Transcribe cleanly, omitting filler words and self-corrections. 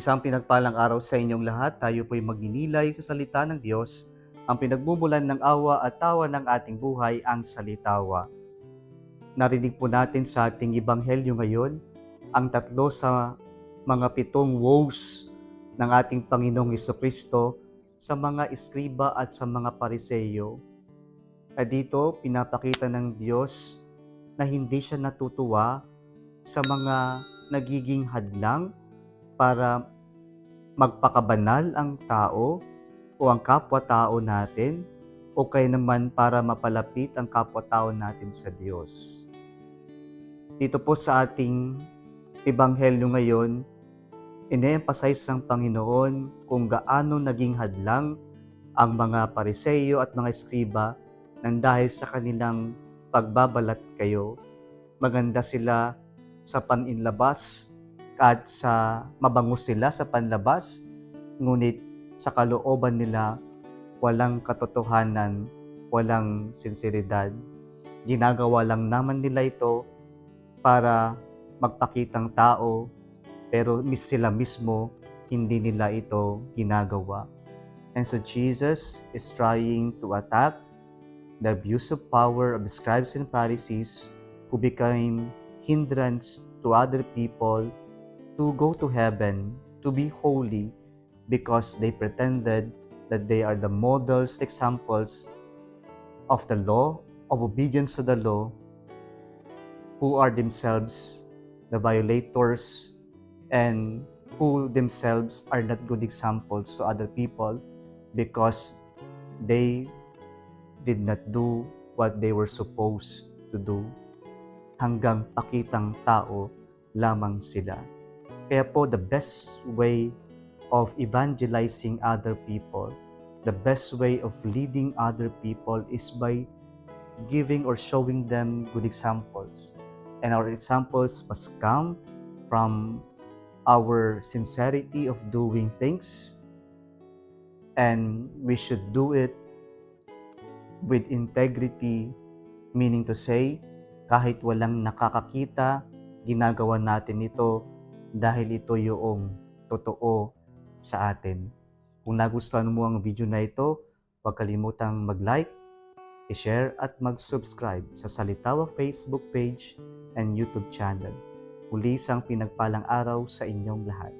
Isang pinagpalang araw sa inyong lahat. Tayo po'y magninilay sa salita ng Diyos. Ang pinagmumulan ng awa at tawa ng ating buhay, ang salitawa. Narinig po natin sa ating ebanghelyo ngayon ang tatlo sa mga 7 woes ng ating Panginoong Jesucristo sa mga eskriba at sa mga pariseyo. At dito, pinapakita ng Diyos na hindi siya natutuwa sa mga nagiging hadlang para magpakabanal ang tao o ang kapwa-tao natin o kaya naman para mapalapit ang kapwa-tao natin sa Diyos. Dito po sa ating ebanghelyo ngayon, ine-emphasize ng Panginoon kung gaano naging hadlang ang mga pariseyo at mga eskriba nang dahil sa kanilang pagbabalat kayo. Maganda sila sa paninlabas at sa mabango sila sa panlabas, ngunit sa kalooban nila walang katotohanan, walang sinseridad. Ginagawa lang naman nila ito para magpakitang tao, pero sila mismo hindi nila ito ginagawa. And so Jesus is trying to attack the abuse of power of the scribes and Pharisees who became hindrance to other people to go to heaven, to be holy, because they pretended that they are the models, examples of the law, of obedience to the law, who are themselves the violators and who themselves are not good examples to other people because they did not do what they were supposed to do. Hanggang pakitang tao lamang sila. Kaya po, the best way of evangelizing other people, the best way of leading other people is by giving or showing them good examples. And our examples must come from our sincerity of doing things, and we should do it with integrity, meaning to say, kahit walang nakakakita, ginagawa natin ito dahil ito yung totoo sa atin. Kung nagustuhan mo ang video na ito, huwag kalimutang mag-like, i-share at mag-subscribe sa Salitawa Facebook page and YouTube channel. Muli isang pinagpalang araw sa inyong lahat.